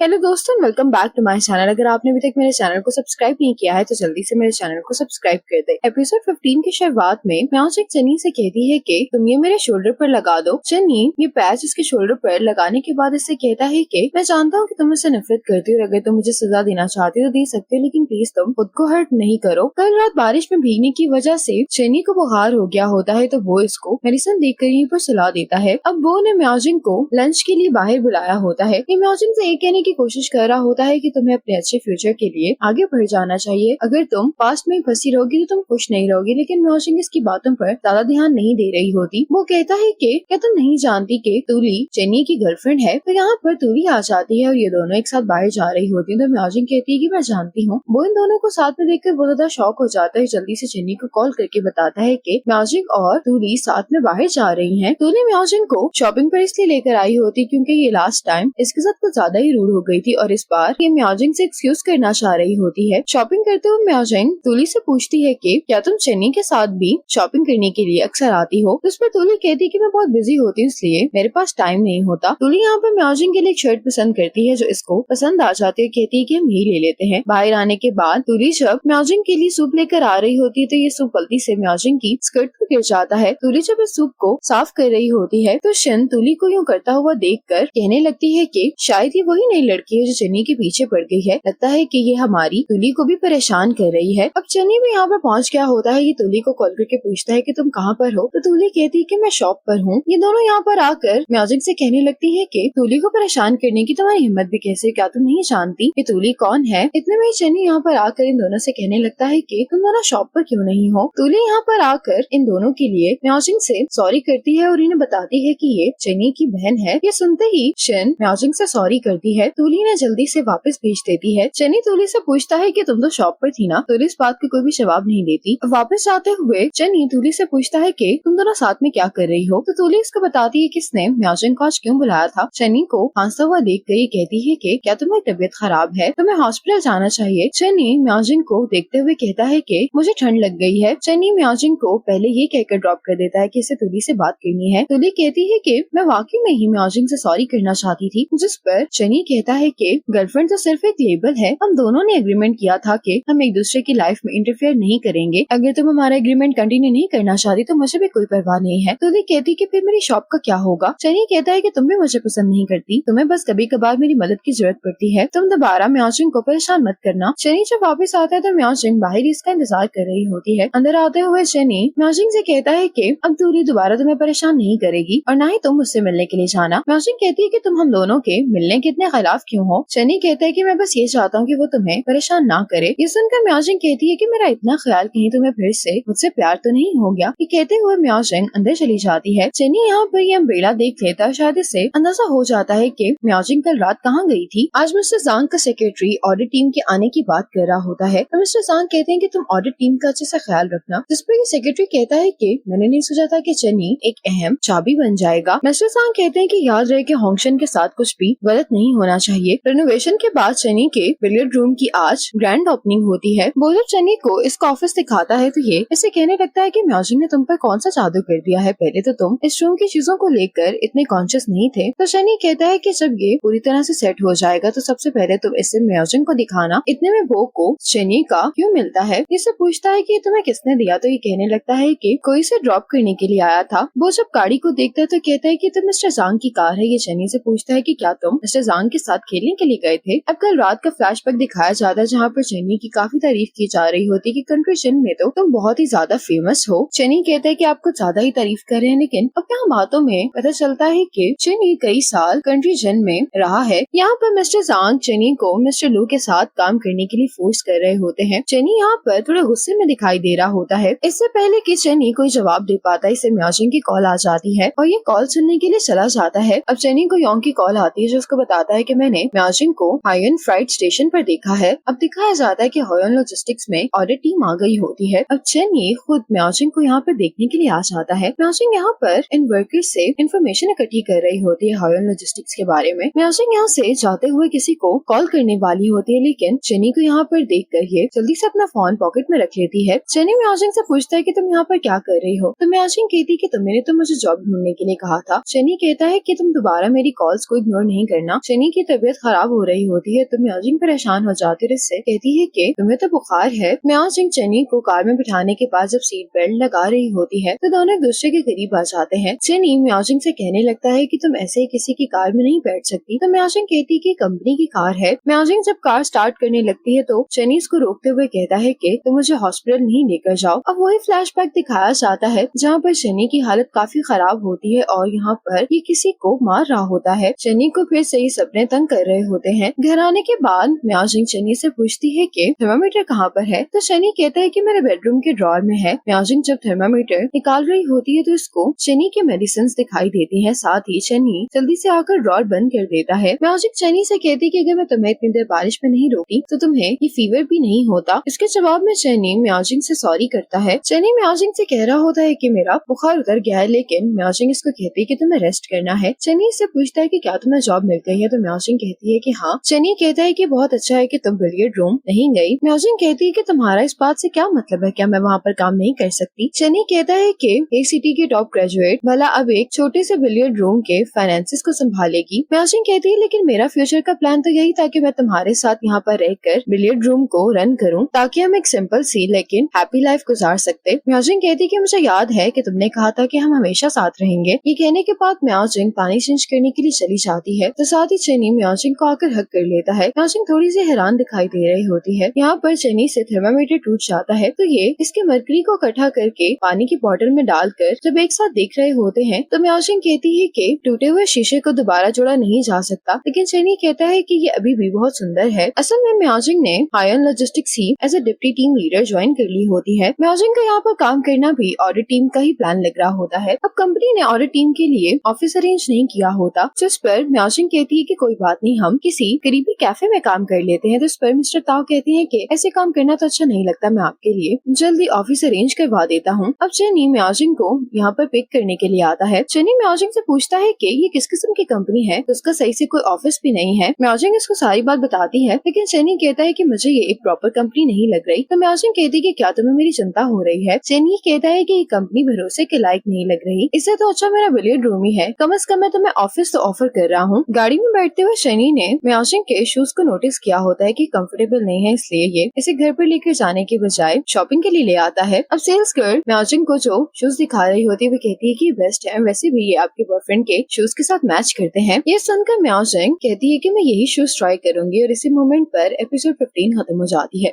Hello दोस्तों, welcome back to my channel. अगर आपने अभी तक मेरे चैनल को सब्सक्राइब नहीं किया है तो जल्दी से मेरे चैनल को सब्सक्राइब कर दे। एपिसोड 15 की शुरुआत में म्याओजिंग चन्नी से कहती है कि तुम ये मेरे शोल्डर पर लगा दो। चन्नी ये पैच उसके शोल्डर पर लगाने के बाद इससे कहता है कि मैं जानता हूँ कि तुम मुझसे नफरत करती हो और अगर तुम मुझे सजा देना चाहती हो तो दे सकते हो, लेकिन प्लीज तुम खुद को हर्ट नहीं करो। कल रात बारिश में भीगने की वजह से चन्नी को बुखार हो गया होता है तो वो इसको मेडिसिन देकर यहीं पर सुला देता है। अब वो ने म्याओजिंग को लंच के लिए बाहर बुलाया होता है। ये म्याओजिंग से ये कहने की कोशिश कर रहा होता है कि तुम्हें अपने अच्छे फ्यूचर के लिए आगे बढ़ जाना चाहिए। अगर तुम पास्ट में फंसी रहोगी तो तुम खुश नहीं रहोगी, लेकिन म्याओजिंग इसकी बातों पर ज्यादा ध्यान नहीं दे रही होती। वो कहता है कि क्या तुम नहीं जानती कि तूली चन्नी की गर्लफ्रेंड है? तो यहाँ पर तूली आ जाती है और ये दोनों एक साथ बाहर जा रही होती है। तो म्याओजिंग कहती है कि मैं जानती हूँ। वो इन दोनों को साथ में देखकर बहुत ज्यादा शॉक हो जाता है। जल्दी से चन्नी को कॉल करके बताता है कि म्याओजिंग और तूली साथ में बाहर जा रही है। तूली म्याओजिंग को शॉपिंग पर इसलिए लेकर आई होती क्योंकि ये लास्ट टाइम इसके साथ कुछ ज्यादा ही रूड हो गई थी और इस बार ये म्याओजिंग से एक्सक्यूज करना चाह रही होती है। शॉपिंग करते हुए म्याओजिंग तूली से पूछती है कि क्या तुम चन्नी के साथ भी शॉपिंग करने के लिए अक्सर आती हो? तो उस पर तूली कहती है कि मैं बहुत बिजी होती हूँ इसलिए मेरे पास टाइम नहीं होता। तूली यहाँ पर म्याओजिंग के लिए एक शर्ट पसंद करती है जो इसको पसंद आ जाती है। कहती है कि हम यही ले लेते हैं। बाहर आने के बाद तूली जब म्याओजिंग के लिए सूप लेकर आ रही होती है तो ये सूप गलती से म्याओजिंग की स्कर्ट पर गिर जाता है। तूली जब इस सूप को साफ कर रही होती है तो शिन तूली को यूँ करता हुआ देखकर कहने लगती है कि शायद ये वही नई लड़की है जो चन्नी के पीछे पड़ गई है। लगता है कि ये हमारी तूली को भी परेशान कर रही है। अब चन्नी भी यहाँ पर पहुँच गया होता है। ये तूली को कॉल करके पूछता है कि तुम कहाँ पर हो? तो तूली कहती है कि मैं शॉप पर हूँ। ये दोनों यहाँ पर आकर म्याओजिंग से कहने लगती है कि तूली को परेशान करने की तुम्हारी हिम्मत भी कैसे? क्या तुम नहीं जानती कि तूली कौन है? इतने में चन्नी यहाँ पर आकर इन दोनों से कहने लगता है कि तुम दोनों शॉप पर क्यों नहीं हो? तूली यहाँ पर आकर इन दोनों के लिए म्याओजिंग से सॉरी करती है और इन्हें बताती है कि ये चन्नी की बहन है। ये सुनते ही शिन म्याओजिंग से सॉरी करती है। तूली ने जल्दी से वापस भेज देती है। चन्नी तूली से पूछता है कि तुम तो शॉप पर थी ना? तूली इस बात का कोई भी जवाब नहीं देती। वापस जाते हुए चन्नी तूली से पूछता है कि तुम दोनों साथ में क्या कर रही हो? तो तूली इसको बताती है कि इसने म्याओजिंग को आज क्यों बुलाया था। चन्नी को हंसता हुआ देख कर ये कहती है कि क्या तुम्हारी तबीयत खराब है? तुम्हें हॉस्पिटल जाना चाहिए। चन्नी म्याओजिंग को देखते हुए कहता है कि मुझे ठंड लग गई है। चन्नी म्याओजिंग को पहले ये कहकर ड्रॉप कर देता है कि इसे तूली से बात करनी है। तूली कहती है कि मैं वाकई में ही म्याओजिंग से सॉरी करना चाहती थी। जिस पर चन्नी कहता है कि गर्लफ्रेंड तो सिर्फ एक लेबल है। हम दोनों ने एग्रीमेंट किया था कि हम एक दूसरे की लाइफ में इंटरफेयर नहीं करेंगे। अगर तुम हमारा एग्रीमेंट कंटिन्यू नहीं करना चाहती तो मुझे भी कोई परवाह नहीं है। तूली कहती कि फिर मेरी शॉप का क्या होगा? चन्नी कहता है कि तुम भी मुझे पसंद नहीं करती, तुम्हें बस कभी कभार मेरी मदद की जरूरत पड़ती है। तुम दोबारा म्याओजिंग को परेशान मत करना। चन्नी जब वापस आता है तो म्याओजिंग बाहर इसका इंतजार कर रही होती है। अंदर आते हुए चन्नी म्याओजिंग से कहता है कि अब तूली दोबारा तुम्हें परेशान नहीं करेगी और न ही तुम मुझसे मिलने के लिए जाना। म्याओजिंग कहती है कि तुम हम दोनों के मिलने के इतने खिलाफ क्यों हो? चन्नी कहता है कि मैं बस ये चाहता हूँ कि वो तुम्हें परेशान ना करे। ये सुनकर म्याओजिंग कहती है कि मेरा इतना ख्याल कहीं तुम्हें फिर से मुझसे प्यार तो नहीं हो गया। ये कहते हुए म्याओजिंग अंदर चली जाती है। चन्नी यहाँ पर ये अम्ब्रेला देख लेता है। शायद इससे अंदाजा हो जाता है कि म्याओजिंग कल रात कहाँ गई थी। आज मिस्टर जांग का सेक्रेटरी ऑडिट टीम के आने की बात कर रहा होता है तो मिस्टर जांग कहते हैं कि तुम ऑडिट टीम का अच्छे से ख्याल रखना। जिस पर सेक्रेटरी कहता है कि मैंने नहीं सोचा था कि चन्नी एक अहम चाबी बन जाएगा। मिस्टर जांग कहते हैं कि याद रहे कि होंगशन के साथ कुछ भी गलत नहीं होना चाहिए। रेनोवेशन के बाद चन्नी के बिलियर्ड रूम की आज ग्रैंड ओपनिंग होती है। वो जब चन्नी को इसका ऑफिस दिखाता है तो ये इसे कहने लगता है कि म्याओजिंग ने तुम पर कौन सा जादू कर दिया है। पहले तो तुम इस रूम की चीजों को लेकर इतने कॉन्शियस नहीं थे। तो चन्नी कहता है कि जब ये पूरी तरह से सेट हो जाएगा तो सबसे पहले तुम इसे म्याओजिंग को दिखाना। इतने में वो को चन्नी का क्यों मिलता है। इससे पूछता है कि तुम्हें किसने दिया। तो ये कहने लगता है कि कोई इसे ड्रॉप करने के लिए आया था। वो जब गाड़ी को देखता है तो कहता है कि तुम मिस्टर जांग की कार है। ये चन्नी से पूछता है कि क्या तुम मिस्टर जांग के साथ खेलने के लिए गए थे। अब कल रात का फ्लैशबैक दिखाया जाता है जहाँ पर चन्नी की काफी तारीफ की जा रही होती है कि कंट्री में तो तुम बहुत ही ज्यादा फेमस हो। चन्नी कहता है कि आप कुछ ज्यादा ही तारीफ कर रहे हैं, लेकिन अब यहाँ बातों में पता चलता है कि चन्नी कई साल कंट्री में रहा है। यहाँ पर मिस्टर जांग चन्नी को मिस्टर लू के साथ काम करने के लिए फोर्स कर रहे होते हैं। चन्नी यहाँ पर थोड़े गुस्से में दिखाई दे रहा होता है। इससे पहले कि चन्नी कोई जवाब दे पाता है इसे म्याओजिंग की कॉल आ जाती है और ये कॉल सुनने के लिए चला जाता है। अब चन्नी को योंग की कॉल आती है जो उसको बताता है कि मैंने म्याओजिंग को हायन फ्राइट स्टेशन पर देखा है। अब दिखाया जाता है कि हायन लॉजिस्टिक्स में ऑडिट टीम आ गई होती है। अब चन्नी खुद म्याओजिंग को यहाँ पर देखने के लिए आ जाता है। म्याओजिंग यहाँ पर इन वर्कर्स से इन्फॉर्मेशन इकट्ठी कर रही होती है हायन लॉजिस्टिक्स के बारे में। म्याओजिंग यहाँ से जाते हुए किसी को कॉल करने वाली होती है, लेकिन चन्नी को यहाँ पर देख कर ये जल्दी से अपना फोन पॉकेट में रख लेती है। चन्नी म्याओजिंग से पूछता है कि तुम यहाँ पर क्या कर रही हो। तो म्याओजिंग कहती है कि तुमने तो मुझे जॉब ढूंढने के लिए कहा था। चन्नी कहता है कि तुम दोबारा मेरी कॉल्स को इग्नोर नहीं करना। चन्नी की तबीयत खराब हो रही होती है तो म्याओजिंग परेशान हो जाती है, इससे कहती है कि तुम्हें तो बुखार है। म्याओजिंग चनी को कार में बिठाने के बाद जब सीट बेल्ट लगा रही होती है तो दोनों एक दूसरे के करीब आ जाते हैं। चनी म्याओजिंग से कहने लगता है कि तुम ऐसे ही किसी की कार में नहीं बैठ सकती, तो म्याओजिंग कहती है कि कंपनी की कार है। म्याओजिंग जब कार स्टार्ट करने लगती है तो चनी इसको रोकते हुए कहता है कि तुम मुझे हॉस्पिटल नहीं लेकर जाओ। अब वही फ्लैशबैक दिखाया जाता है जहाँ पर चनी की हालत काफी खराब होती है और यहाँ पर ये किसी को मार रहा होता है। चनी को फिर से ही सपने तंग कर रहे होते हैं। घर आने के बाद म्याओजिंग चनी से पूछती है कि थर्मामीटर कहाँ पर है, तो चनी कहता है कि मेरे बेडरूम के ड्रॉर में है। म्याओजिंग जब थर्मामीटर निकाल रही होती है तो इसको चनी के मेडिसिन दिखाई देती है। साथ ही चनी जल्दी से आकर ड्रॉर बंद कर देता है। म्याओजिंग चनी से कहती है कि अगर मैं तुम्हें इतनी देर बारिश में नहीं रोकी तो तुम्हें ये फीवर भी नहीं होता। इसके जवाब में चनी म्याओजिंग से सॉरी करता है। चनी म्याओजिंग से कह रहा होता है कि मेरा बुखार उतर गया है, लेकिन म्याओजिंग इसको कहती है कि तुम्हें रेस्ट करना है। चनी इससे पूछता है कि क्या तुम्हें जॉब मिल गई है, तो म्याओजिंग कहती है कि हाँ। चनी कहता है कि बहुत अच्छा है कि तुम बिलियर्ड रूम नहीं गई। म्याओजिंग कहती है कि तुम्हारा इस बात से क्या मतलब है, क्या मैं वहाँ पर काम नहीं कर सकती। चनी कहता है कि एक सिटी के टॉप ग्रेजुएट भला अब एक छोटे से बिलियर्ड रूम के फाइनेंसिस को संभालेगी। म्याओजिंग कहती है लेकिन मेरा फ्यूचर का प्लान तो यही था कि मैं तुम्हारे साथ यहाँ पर रहकर बिलियर्ड रूम को रन करूँ ताकि हम एक सिंपल सी लेकिन हैप्पी लाइफ गुजार सकते। म्याओजिंग कहती है कि मुझे याद है कि तुमने कहा था कि हम हमेशा साथ रहेंगे। ये कहने के बाद म्याओजिंग पानी चेंज करने के लिए चली जाती है तो साथ ही चनी म्याओजिंग को आकर हक कर लेता है। म्याओजिंग थोड़ी सी हैरान दिखाई दे रही होती है। यहाँ पर चनी से थर्मामीटर टूट जाता है तो ये इसके मरकरी को इकट्ठा करके पानी की बोतल में डालकर जब एक साथ देख रहे होते हैं तो म्याओजिंग कहती है कि टूटे हुए शीशे को दोबारा जोड़ा नहीं जा सकता, लेकिन चनी कहता है कि ये अभी भी बहुत सुंदर है। असल में म्याओजिंग ने हायन लॉजिस्टिक्स ही as a deputy team leader join कर ली होती है। म्याओजिंग का यहाँ पर काम करना भी ऑडिट टीम का ही प्लान लग रहा होता है। अब कंपनी ने ऑडिट टीम के लिए ऑफिस अरेंज नहीं किया होता, जिस पर म्याओजिंग कहती है कि कोई बात नहीं, हम किसी करीबी कैफे में काम कर लेते हैं। तो इस पर मिस्टर ताओ कहते हैं कि ऐसे काम करना तो अच्छा नहीं लगता, मैं आपके लिए जल्दी ऑफिस अरेंज करवा देता हूँ। अब चनी म्याओजिंग को यहाँ पर पिक करने के लिए आता है। चनी म्याओजिंग से पूछता है कि ये किस किस्म की कंपनी है, तो उसका सही से कोई ऑफिस भी नहीं है। म्याओजिंग इसको सारी बात बताती है, लेकिन चनी कहता है कि मुझे ये एक प्रॉपर कंपनी नहीं लग रही। तो म्याओजिंग कहती है कि क्या तुम्हें मेरी चिंता हो रही है। चनी कहता है कि ये कंपनी भरोसे के लायक नहीं लग रही, इससे तो अच्छा मेरा बिलियर्ड रूम ही है। कम से कम मैं तुम्हें ऑफिस तो ऑफर कर रहा हूँ। गाड़ी में बैठते हुए चनी ने म्याओजिंग के शूज को नोटिस किया होता है कि कंफर्टेबल नहीं है, इसलिए ये इसे घर पर लेकर जाने के बजाय शॉपिंग के लिए ले आता है। अब सेल्स गर्ल म्याओजिंग को जो शूज दिखा रही होती है वो कहती है कि बेस्ट है, वैसे भी ये आपके बॉयफ्रेंड के शूज के साथ मैच करते हैं। ये सुनकर म्याओजिंग कहती है कि मैं यही शूज ट्राई करूंगी और इसी मोमेंट पर एपिसोड 15 खत्म हो जाती है।